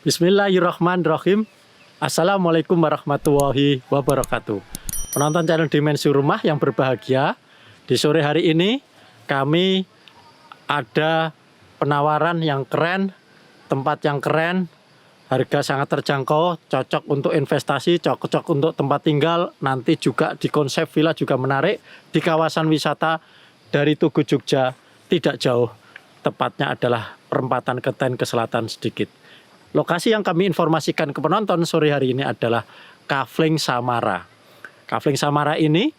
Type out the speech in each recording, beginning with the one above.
Bismillahirrahmanirrahim. Assalamualaikum warahmatullahi wabarakatuh. Penonton channel Dimensi Rumah yang berbahagia, di sore hari ini kami ada penawaran yang keren, tempat yang keren, harga sangat terjangkau, cocok untuk investasi, cocok untuk tempat tinggal, nanti juga di konsep villa juga menarik, di kawasan wisata dari Tugu Jogja, tidak jauh, tepatnya adalah perempatan Keten ke selatan sedikit. Lokasi yang kami informasikan ke penonton sore hari ini adalah Kafling Samara. Kafling Samara ini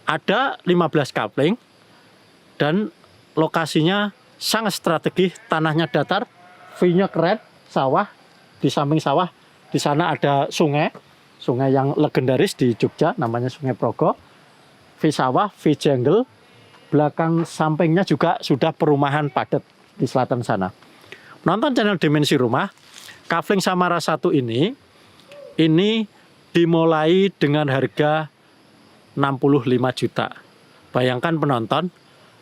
ada 15 kafling dan lokasinya sangat strategis, tanahnya datar, view-nya keren, sawah, di samping sawah di sana ada sungai yang legendaris di Jogja, namanya Sungai Progo. View sawah, view jungle, belakang sampingnya juga sudah perumahan padat di selatan sana. Nonton channel Dimensi Rumah, Kafling Samara 1 ini dimulai dengan harga 65 juta. Bayangkan penonton,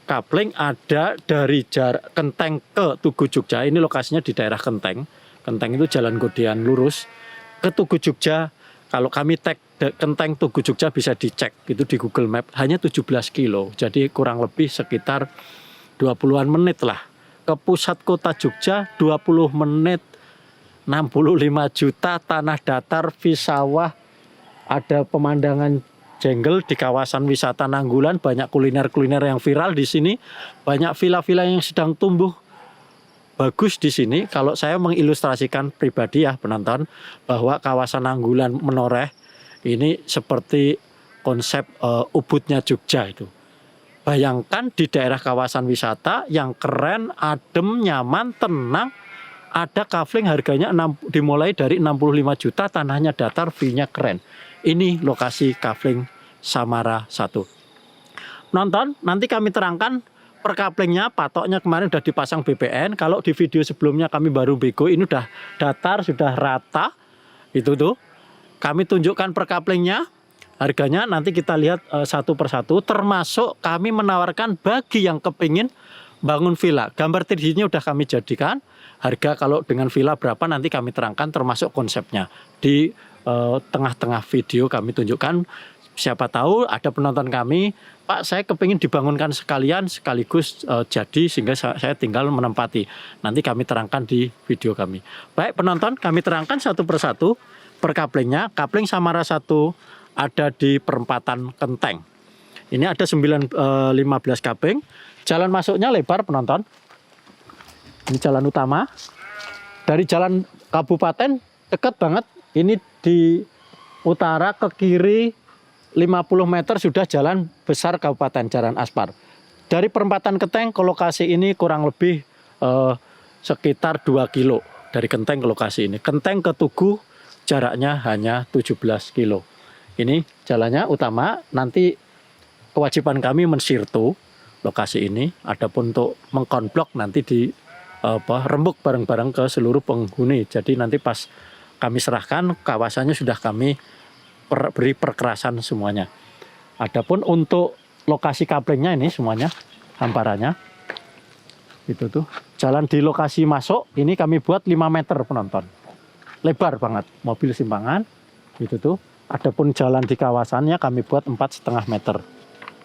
Kafling ada dari jarak Kenteng ke Tugu Jogja. Ini lokasinya di daerah Kenteng. Kenteng itu Jalan Godean lurus ke Tugu Jogja. Kalau kami tag Kenteng Tugu Jogja bisa dicek itu di Google Map, hanya 17 kilo. Jadi kurang lebih sekitar 20-an menit lah. Ke pusat kota Jogja 20 menit. 65 juta, tanah datar, view sawah, ada pemandangan jungle di kawasan wisata Nanggulan, banyak kuliner-kuliner yang viral di sini, banyak villa-villa yang sedang tumbuh bagus di sini. Kalau saya mengilustrasikan pribadi ya penonton, bahwa kawasan Nanggulan menoreh ini seperti konsep Ubudnya Jogja itu. Bayangkan di daerah kawasan wisata yang keren, adem, nyaman, tenang. Ada kafling harganya dimulai dari 65 juta, tanahnya datar, view-nya keren. Ini lokasi Kafling Samara 1. Nonton, nanti kami terangkan per kaflingnya, patoknya kemarin udah dipasang BPN. Kalau di video sebelumnya kami baru bego, ini udah datar, sudah rata. Itu tuh. Kami tunjukkan per kaflingnya. Harganya nanti kita lihat satu persatu, termasuk kami menawarkan bagi yang kepingin bangun villa. Gambar 3D-nya udah kami jadikan. Harga kalau dengan villa berapa nanti kami terangkan, termasuk konsepnya. Di tengah-tengah video kami tunjukkan. Siapa tahu ada penonton kami, Pak saya kepingin dibangunkan sekaligus jadi sehingga saya tinggal menempati. Nanti kami terangkan di video kami. Baik penonton, kami terangkan satu persatu per kaplingnya. Kafling Samara 1 ada di perempatan Kenteng. Ini ada 15 kafling. Jalan masuknya lebar penonton. Ini jalan utama. Dari jalan kabupaten dekat banget. Ini di utara ke kiri 50 meter sudah jalan besar kabupaten, jalan aspal. Dari perempatan Kenteng ke lokasi ini kurang lebih sekitar 2 kilo. Dari Kenteng ke lokasi ini. Kenteng ke Tugu jaraknya hanya 17 kilo. Ini jalannya utama. Nanti kewajiban kami mensirtu lokasi ini. Adapun untuk mengkonblok nanti di rembuk bareng-bareng ke seluruh penghuni. Jadi nanti pas kami serahkan kawasannya sudah kami beri perkerasan semuanya. Adapun untuk lokasi kaplingnya ini semuanya hamparannya. Itu tuh. Jalan di lokasi masuk ini kami buat 5 meter penonton. Lebar banget, mobil simpangan. Itu tuh. Adapun jalan di kawasannya kami buat 4,5 meter.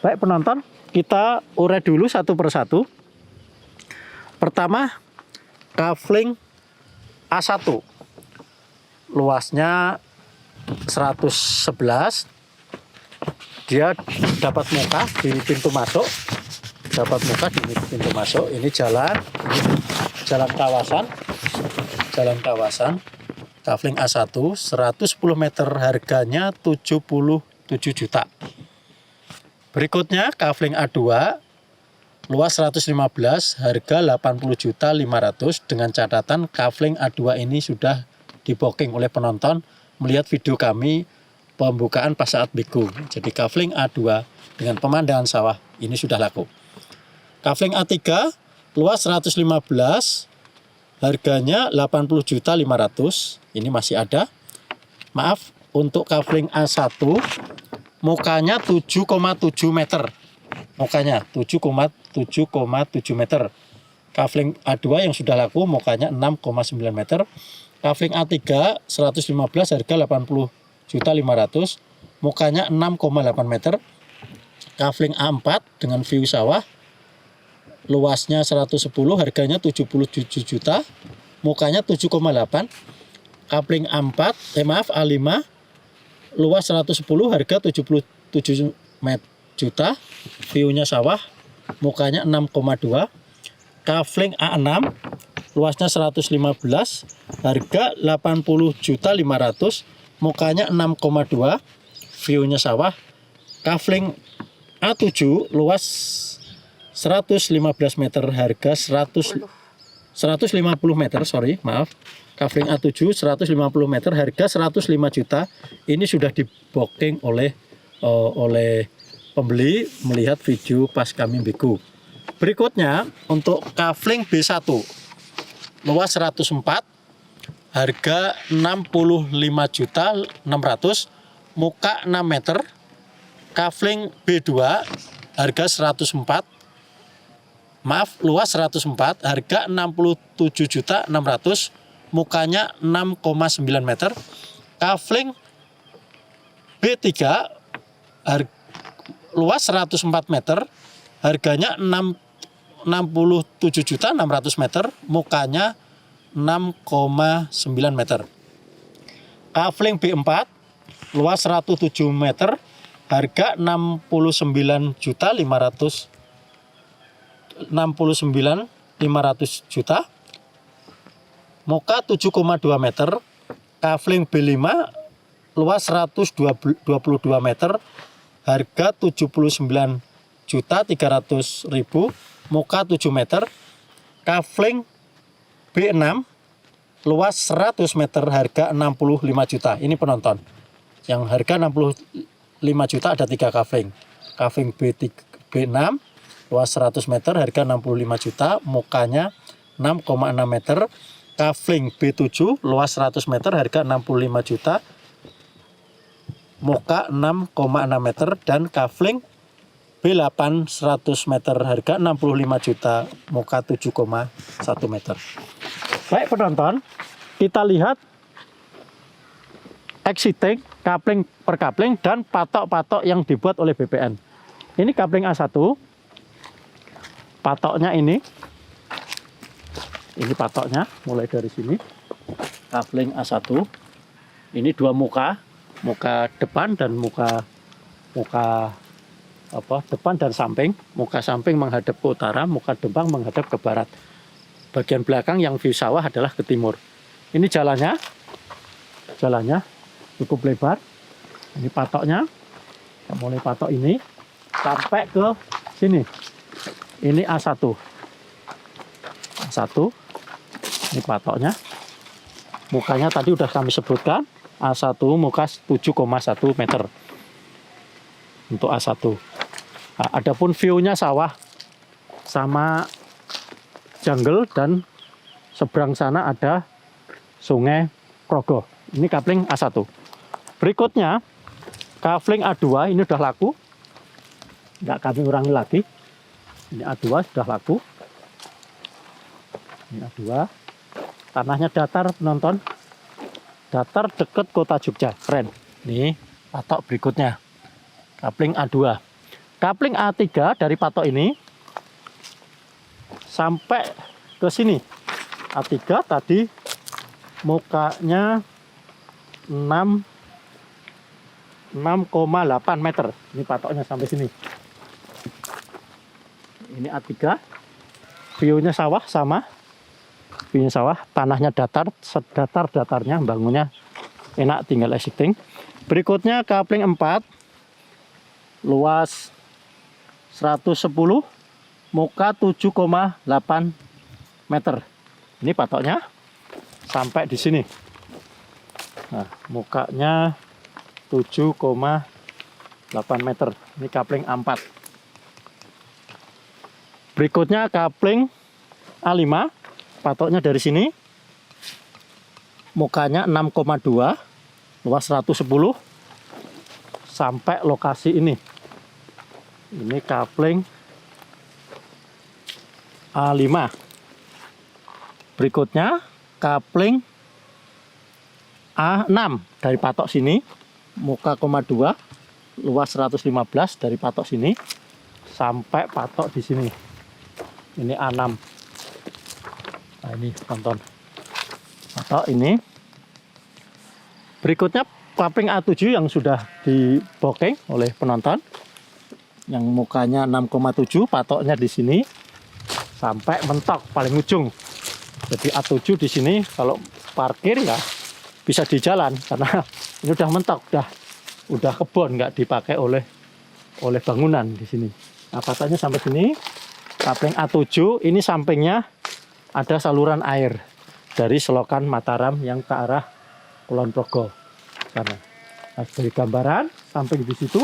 Baik penonton, kita urai dulu satu persatu. Pertama, Kafling A1. Luasnya 111. Dia dapat muka di pintu masuk. Ini jalan kawasan. Kafling A1 110 meter, harganya 77 juta. Berikutnya Kafling A2 luas 115, harga 80.500.000, dengan catatan Kafling A2 ini sudah di booking oleh penonton. Melihat video kami pembukaan pas saat biku. Jadi kafling A2 dengan pemandangan sawah ini sudah laku. Kafling A3 luas 115, harganya 80.500.000. Ini masih ada. Maaf, untuk kafling A1 mukanya 7,7 meter. Mukanya 7,7 meter. Kafling A2 yang sudah laku mukanya 6,9 meter. Kafling A3 115 harga 80.500.000. Mukanya 6,8 meter. Kafling A4 dengan view sawah luasnya 110, harganya 77 juta. Mukanya 7,8. Kafling A5 luas 110, harga 77 juta. View-nya sawah, mukanya 6,2. Kafling A6 luasnya 115, harga 80.500.000. Mukanya 6,2. View-nya sawah. Kafling A7 luas 115 meter, harga 150 meter, maaf. Kafling A7 150 meter, harga 105 juta. Ini sudah di-booking oleh pembeli melihat video pas kami biku. Berikutnya untuk kafling B1 luas 104, harga 65.600.000, muka 6 meter. Kafling B2 harga 104, maaf, luas 104, harga 67.600.000, mukanya 6,9 meter. Kafling B3 luas 104 meter, harganya 67.600.000 meter, mukanya 6,9 meter. Kafling B4 luas 107 meter, harga 69.500.000 juta. Muka 7,2 meter. Kafling B5 luas 122 meter, harga 79.300.000, muka 7 meter. Kafling B6 luas 100 meter, harga 65 juta. Ini penonton. Yang harga 65 juta ada 3 kafling. Kafling B6 luas 100 meter, harga 65 juta, mukanya 6,6 meter. Kafling B7 luas 100 meter, harga 65 juta, muka 6,6 meter. Dan kafling B8 100 meter, harga 65 juta, muka 7,1 meter. Baik penonton, kita lihat exiting, kapling per kapling, dan patok-patok yang dibuat oleh BPN. Ini kapling A1, patoknya ini patoknya mulai dari sini. Kapling A1, ini 2 muka, muka depan dan muka depan dan samping. Muka samping menghadap ke utara, muka depan menghadap ke barat. Bagian belakang yang view sawah adalah ke timur. Ini jalannya cukup lebar. Ini patoknya, mulai patok ini sampai ke sini. Ini A1. Ini patoknya. Mukanya tadi udah kami sebutkan. A1 muka 7,1 meter. Untuk A1. Nah, adapun view-nya sawah sama jungle, dan seberang sana ada Sungai Krogo. Ini kapling A1. Berikutnya kapling A2, ini udah laku. Nggak kami ulangi lagi. Ini A2 sudah laku. Ini A2. Tanahnya datar penonton. Datar dekat kota Jogja. Keren. Nih patok berikutnya. Kapling A2. Kapling A3 dari patok ini sampai ke sini. A3 tadi mukanya 6,8 meter. Ini patoknya sampai sini. Ini A3. View-nya sawah sama. View-nya sawah, tanahnya datar, sedatar-datarnya, bangunnya enak, tinggal exiting. Berikutnya kapling 4. Luas 110, muka 7,8 meter. Ini patoknya sampai di sini. Nah, mukanya 7,8 meter. Ini kapling A4. Berikutnya kapling A5, patoknya dari sini. Mukanya 6,2, luas 110 sampai lokasi ini. Ini kapling A5. Berikutnya kapling A6 dari patok sini, muka 2, luas 115 dari patok sini sampai patok di sini. Ini A6. Nah, ini tonton patok ini. Berikutnya kapling A7 yang sudah dibooking oleh penonton, yang mukanya 6,7, patoknya di sini sampai mentok paling ujung. Jadi A7 di sini kalau parkir ya bisa di jalan, karena ini udah mentok, udah kebon, nggak dipakai oleh bangunan di sini. Nah, patoknya sampai sini. Kapling A7 ini sampingnya ada saluran air dari selokan Mataram yang ke arah Kulon Progo sana. Nah, dari gambaran samping di situ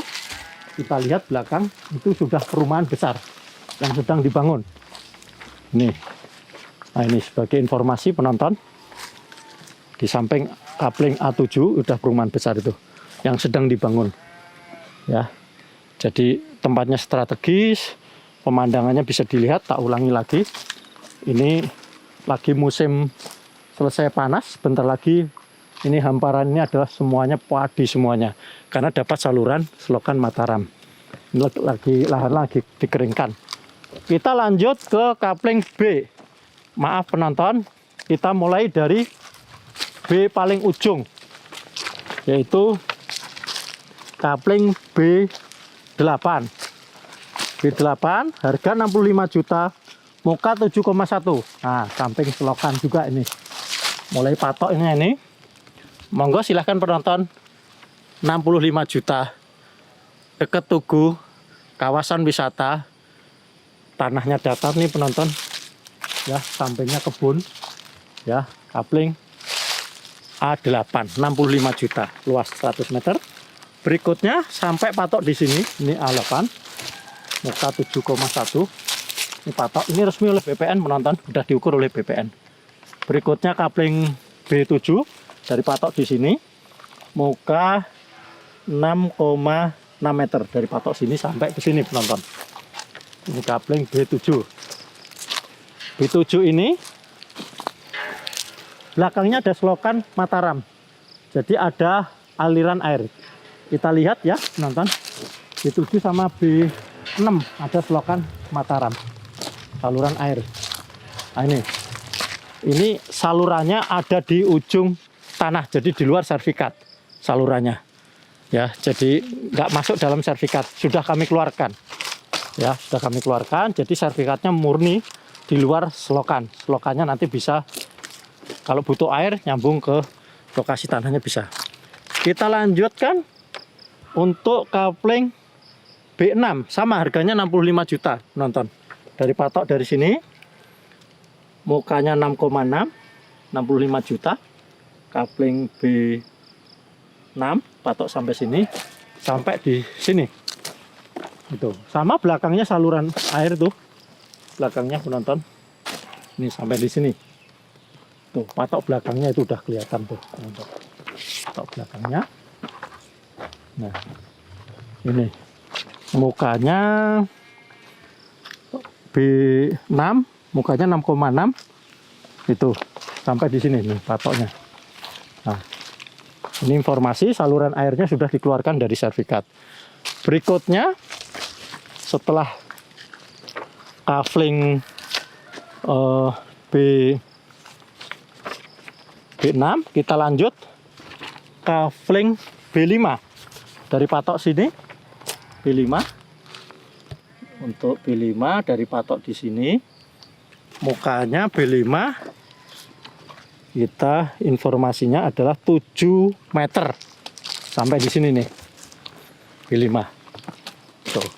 kita lihat belakang itu sudah perumahan besar yang sedang dibangun. Nih, nah ini sebagai informasi penonton, di samping kapling A7 udah perumahan besar itu yang sedang dibangun. Ya, jadi tempatnya strategis. Pemandangannya bisa dilihat, tak ulangi lagi. Ini lagi musim selesai panas, bentar lagi ini hamparan ini adalah semuanya padi semuanya, karena dapat saluran selokan Mataram. Ini lahan lagi dikeringkan. Kita lanjut ke kapling B. Maaf penonton, kita mulai dari B paling ujung, yaitu kapling B8. B8 harga 65 juta, muka 7,1. Nah, samping selokan juga ini. Mulai patok ini. Monggo silahkan penonton. 65 juta. Deket Tugu, kawasan wisata. Tanahnya datar nih penonton. Ya, sampingnya kebun. Ya, kapling A8, 65 juta, luas 100 meter. Berikutnya sampai patok di sini, ini A8. Muka 7,1. Ini patok, ini resmi oleh BPN penonton, sudah diukur oleh BPN. Berikutnya kapling B7 dari patok di sini, muka 6,6 meter dari patok sini sampai ke sini penonton. Ini kapling B7. B7 ini belakangnya ada selokan Mataram, jadi ada aliran air. Kita lihat ya penonton, B7 sama B6 ada selokan Mataram, saluran air. Nah, ini salurannya ada di ujung tanah, jadi di luar sertifikat salurannya. Ya, jadi nggak masuk dalam sertifikat, sudah kami keluarkan. Ya, sudah kami keluarkan. Jadi sertifikatnya murni di luar selokan. Selokannya nanti bisa kalau butuh air nyambung ke lokasi tanahnya bisa. Kita lanjutkan untuk kapling B6, sama harganya 65 juta nonton. Dari patok dari sini, mukanya 6,6, 65 juta. Kapling B6, patok sampai sini, sampai di sini. Itu sama belakangnya saluran air tuh, belakangnya penonton. Ini sampai di sini. Tuh, patok belakangnya itu udah kelihatan tuh, penonton. Patok belakangnya. Nah, ini mukanya B6, mukanya 6,6, itu sampai di sini nih patoknya. Nah, ini informasi saluran airnya sudah dikeluarkan dari sertifikat. Berikutnya setelah kapling B6, kita lanjut kapling B5 dari patok sini. B5, untuk B5 dari patok di sini, mukanya B5, kita informasinya adalah 7 meter sampai di sini nih B5. Tuh.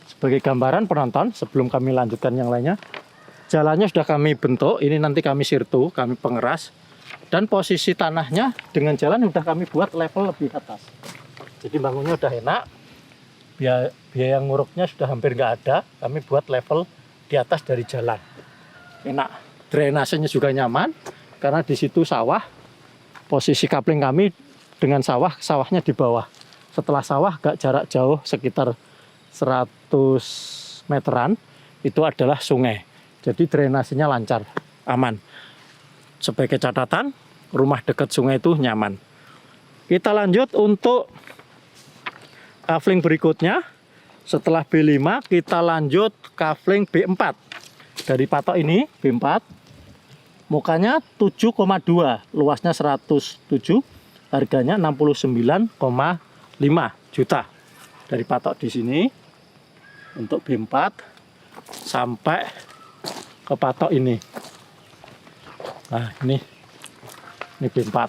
Sebagai gambaran penonton, sebelum kami lanjutkan yang lainnya, jalannya sudah kami bentuk. Ini nanti kami sirtu, kami pengeras Dan posisi tanahnya dengan jalan udah kami buat level lebih atas. Jadi bangunnya udah enak. Biaya nguruknya sudah hampir nggak ada. Kami buat level di atas dari jalan. Enak. Drainasenya juga nyaman karena di situ sawah. Posisi kapling kami dengan sawahnya di bawah. Setelah sawah agak jarak jauh sekitar 100 meteran itu adalah sungai. Jadi drainasenya lancar, aman. Sebagai catatan, rumah dekat sungai itu nyaman. Kita lanjut untuk kafling berikutnya. Setelah B5 kita lanjut kafling B4. Dari patok ini B4, mukanya 7,2, luasnya 107, harganya 69,5 juta. Dari patok di sini untuk B4 sampai ke patok ini. Nah, ini B4.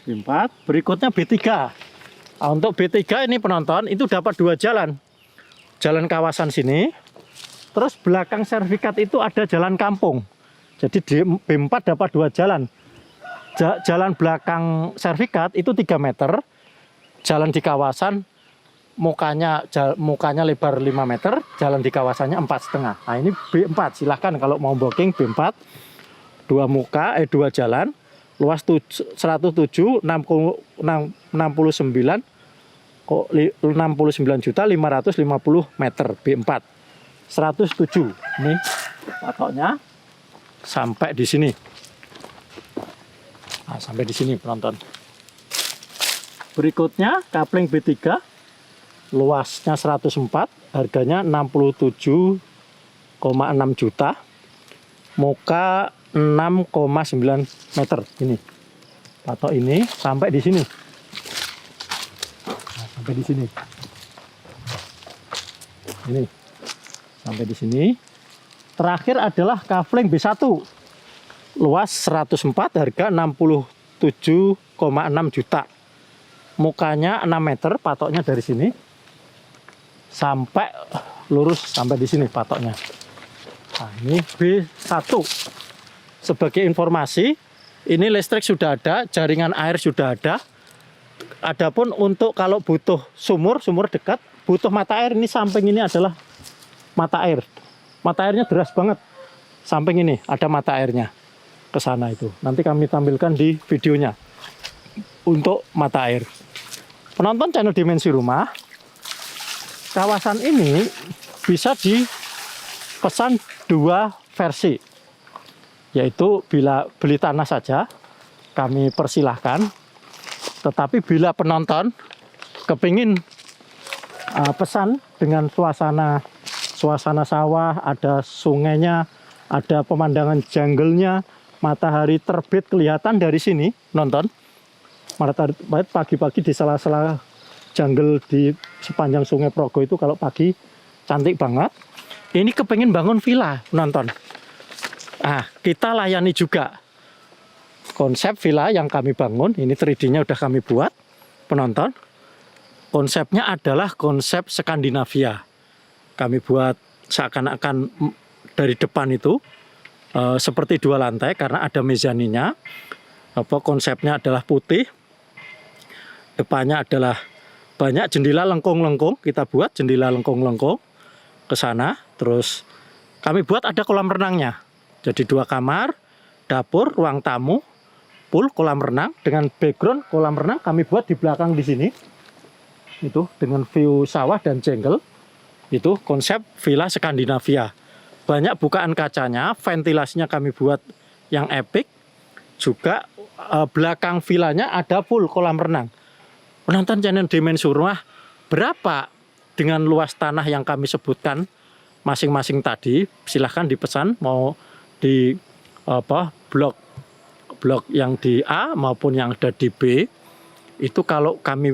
B4, berikutnya B3. Nah, untuk B3 ini penonton itu dapat 2 jalan. Jalan kawasan sini, terus belakang sertifikat itu ada jalan kampung. Jadi di B4 dapat 2 jalan. Jalan belakang sertifikat itu 3 meter. Jalan di kawasan mukanya lebar 5 meter, jalan di kawasannya 4,5. Nah, ini B4. Silahkan kalau mau booking B4. 2 jalan, luas 107, 69.550 meter B4. 107. Ini patoknya sampai di sini. Nah, sampai di sini penonton. Berikutnya kapling B3, luasnya 104, harganya 67,6 juta. Muka 6,9 meter. Ini patok ini sampai di sini. Nah, sampai di sini. Ini sampai di sini. Terakhir adalah kafling B1, luas 104, harga 67,6 juta. Mukanya 6 meter, patoknya dari sini sampai lurus sampai di sini patoknya. Nah, ini B1. Sebagai informasi, ini listrik sudah ada, jaringan air sudah ada. Adapun untuk kalau butuh sumur dekat, butuh mata air, ini samping ini adalah mata air. Mata airnya deras banget. Samping ini ada mata airnya ke sana itu. Nanti kami tampilkan di videonya untuk mata air. Penonton channel Dimensi Rumah, kawasan ini bisa dipesan 2 versi. Yaitu bila beli tanah saja kami persilahkan, tetapi bila penonton kepingin pesan dengan suasana sawah, ada sungainya, ada pemandangan jungle-nya, matahari terbit kelihatan dari sini nonton. Matahari pagi-pagi di sela-sela jungle di sepanjang Sungai Progo itu kalau pagi cantik banget. Ini kepingin bangun villa nonton. Kita layani juga konsep villa yang kami bangun. Ini 3D-nya udah kami buat, penonton. Konsepnya adalah konsep Skandinavia. Kami buat seakan-akan dari depan itu seperti 2 lantai karena ada mezaninya. Konsepnya adalah putih. Depannya adalah banyak jendela lengkung-lengkung. Kita buat jendela lengkung-lengkung ke sana. Terus kami buat ada kolam renangnya. Jadi 2 kamar, dapur, ruang tamu, pool, kolam renang. Dengan background kolam renang kami buat di belakang di sini. Itu dengan view sawah dan jungle. Itu konsep villa Skandinavia. Banyak bukaan kacanya, ventilasinya kami buat yang epic. Juga belakang villanya ada full kolam renang. Penonton channel Dimensi Rumah, berapa dengan luas tanah yang kami sebutkan masing-masing tadi? Silahkan dipesan mau di blok yang di A maupun yang ada di B. Itu kalau kami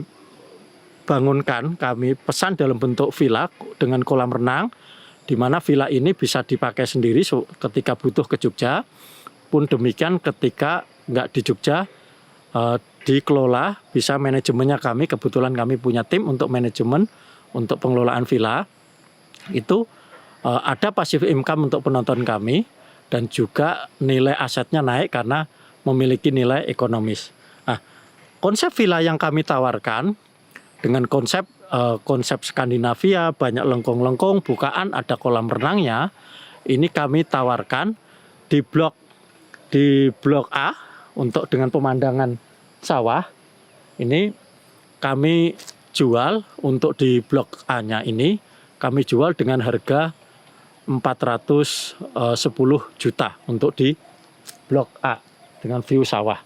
bangunkan, kami pesan dalam bentuk villa dengan kolam renang, di mana villa ini bisa dipakai sendiri ketika butuh ke Jogja. Pun demikian ketika nggak di Jogja, dikelola, bisa manajemennya kami. Kebetulan kami punya tim untuk manajemen, untuk pengelolaan villa. Itu ada passive income untuk penonton kami. Dan juga nilai asetnya naik karena memiliki nilai ekonomis. Nah, konsep villa yang kami tawarkan dengan konsep Skandinavia, banyak lengkung-lengkung, bukaan, ada kolam renangnya. Ini kami tawarkan di blok A untuk dengan pemandangan sawah. Ini kami jual untuk di blok A-nya ini kami jual dengan harga 410 juta untuk di blok A dengan view sawah.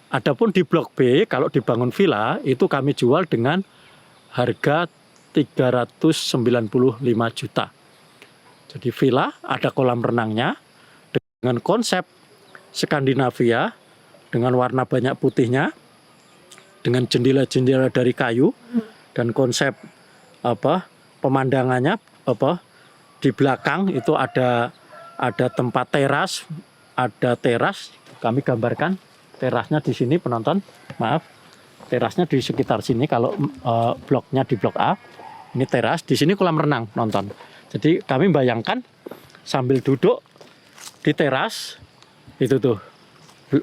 Adapun di blok B kalau dibangun villa itu kami jual dengan harga 395 juta. Jadi villa ada kolam renangnya dengan konsep Skandinavia dengan warna banyak putihnya, dengan jendela-jendela dari kayu dan konsep pemandangannya di belakang itu ada tempat teras, ada teras. Kami gambarkan terasnya di sini penonton, maaf. Terasnya di sekitar sini kalau bloknya di blok A. Ini teras, di sini kolam renang nonton. Jadi kami bayangkan sambil duduk di teras itu tuh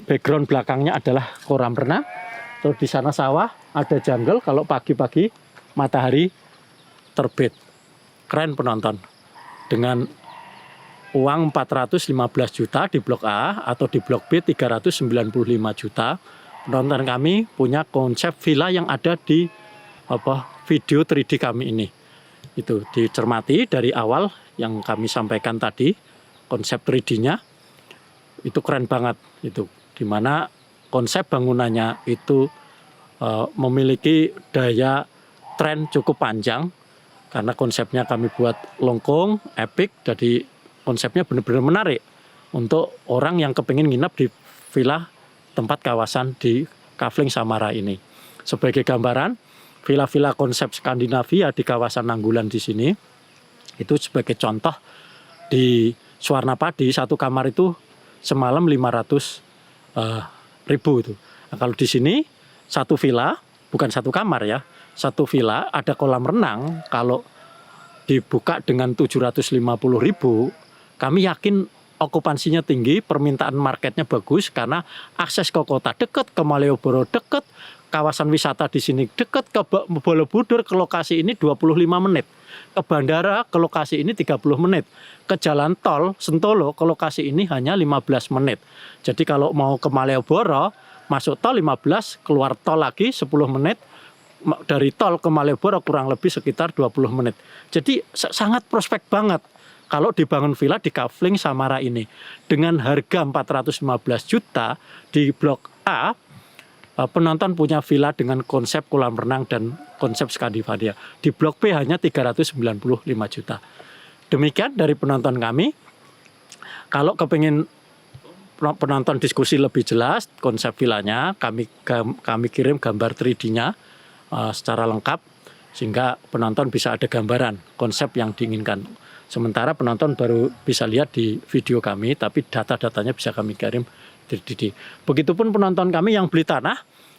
background belakangnya adalah kolam renang. Terus di sana sawah, ada jungle kalau pagi-pagi matahari terbit. Keren penonton. Dengan uang 415 juta di blok A atau di blok B 395 juta. Penonton kami punya konsep villa yang ada di video 3D kami ini. Itu dicermati dari awal yang kami sampaikan tadi, konsep 3D-nya itu keren banget itu. Dimana konsep bangunannya itu memiliki daya tren cukup panjang karena konsepnya kami buat lengkung, epic, jadi konsepnya benar-benar menarik untuk orang yang kepingin nginap di villa tempat kawasan di Kafling Samara ini. Sebagai gambaran, villa-villa konsep Skandinavia di kawasan Nanggulan di sini, itu sebagai contoh di Suwarnapadi, satu kamar itu semalam 500 ribu itu. Nah, kalau di sini satu villa, bukan satu kamar ya, satu villa ada kolam renang, kalau dibuka dengan 750 ribu, kami yakin okupansinya tinggi, permintaan marketnya bagus karena akses ke kota dekat, ke Malioboro dekat, kawasan wisata di sini dekat, ke Borobudur ke lokasi ini 25 menit, ke bandara ke lokasi ini 30 menit, ke jalan tol Sentolo ke lokasi ini hanya 15 menit. Jadi kalau mau ke Malioboro, masuk tol 15, keluar tol lagi 10 menit, dari tol ke Malioboro kurang lebih sekitar 20 menit. Jadi sangat prospek banget kalau dibangun villa di Kafling Samara ini. Dengan harga 415 juta di blok A, penonton punya villa dengan konsep kolam renang dan konsep Skandinavia. Di blok B hanya 395 juta. Demikian dari penonton kami. Kalau kepingin penonton diskusi lebih jelas konsep villanya, kami kirim gambar 3D-nya secara lengkap sehingga penonton bisa ada gambaran konsep yang diinginkan. Sementara penonton baru bisa lihat di video kami, tapi data-datanya bisa kami kirim 3D. Begitupun penonton kami yang beli tanah,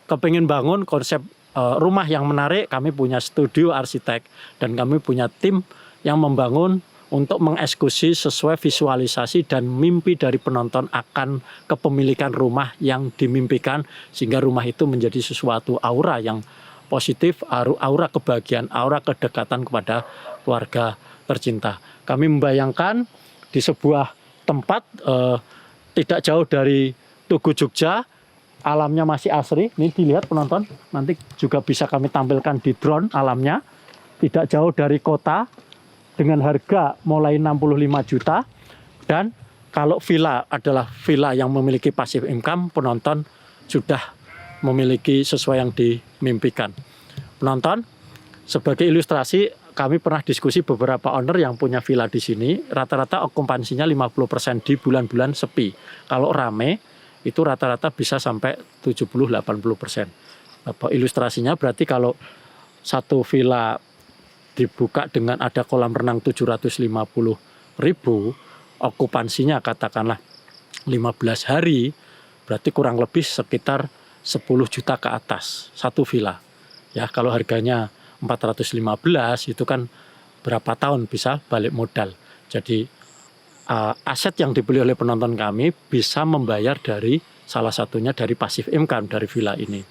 kepingin bangun konsep rumah yang menarik, kami punya studio arsitek dan kami punya tim yang membangun untuk mengeksekusi sesuai visualisasi dan mimpi dari penonton akan kepemilikan rumah yang dimimpikan, sehingga rumah itu menjadi sesuatu aura yang positif, aura kebahagiaan, aura kedekatan kepada keluarga tercinta. Kami membayangkan di sebuah tempat tidak jauh dari Tugu Jogja, alamnya masih asri. Ini dilihat penonton, nanti juga bisa kami tampilkan di drone alamnya. Tidak jauh dari kota dengan harga mulai 65 juta. Dan kalau villa adalah villa yang memiliki passive income, penonton sudah memiliki sesuai yang dimimpikan. Penonton, sebagai ilustrasi, kami pernah diskusi beberapa owner yang punya villa di sini, rata-rata okupansinya 50% di bulan-bulan sepi. Kalau rame, itu rata-rata bisa sampai 70-80%. Ilustrasinya berarti kalau satu villa dibuka dengan ada kolam renang 750 ribu, okupansinya katakanlah 15 hari, berarti kurang lebih sekitar 10 juta ke atas satu villa. Ya, kalau harganya 415 itu kan berapa tahun bisa balik modal. Jadi aset yang dibeli oleh penonton kami bisa membayar dari salah satunya dari passive income dari villa ini.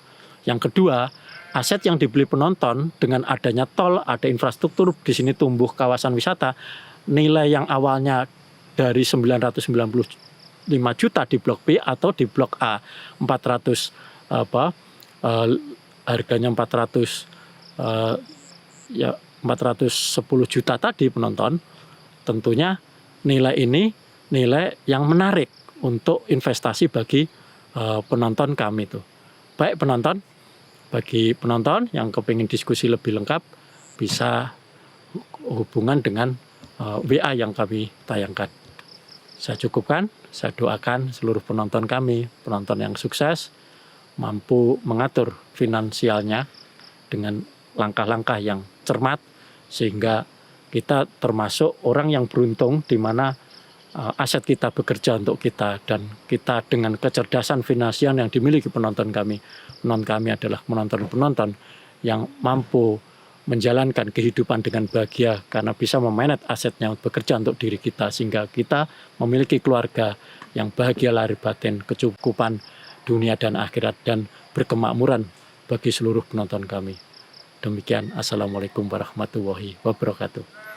Yang kedua, aset yang dibeli penonton dengan adanya tol, ada infrastruktur, di sini tumbuh kawasan wisata, nilai yang awalnya dari 995 juta di blok B atau di blok A 400 harganya 400 ya 410 juta tadi penonton, tentunya nilai ini nilai yang menarik untuk investasi bagi penonton kami tuh. Baik penonton, bagi penonton yang kepingin diskusi lebih lengkap bisa hubungan dengan WA yang kami tayangkan. Saya cukupkan, saya doakan seluruh penonton kami, penonton yang sukses, mampu mengatur finansialnya dengan langkah-langkah yang cermat, sehingga kita termasuk orang yang beruntung di mana aset kita bekerja untuk kita, dan kita dengan kecerdasan finansial yang dimiliki penonton kami. Penonton kami adalah penonton-penonton yang mampu menjalankan kehidupan dengan bahagia karena bisa memanage asetnya bekerja untuk diri kita, sehingga kita memiliki keluarga yang bahagia lahir batin, kecukupan dunia dan akhirat, dan berkemakmuran bagi seluruh penonton kami. Demikian, Assalamualaikum warahmatullahi wabarakatuh.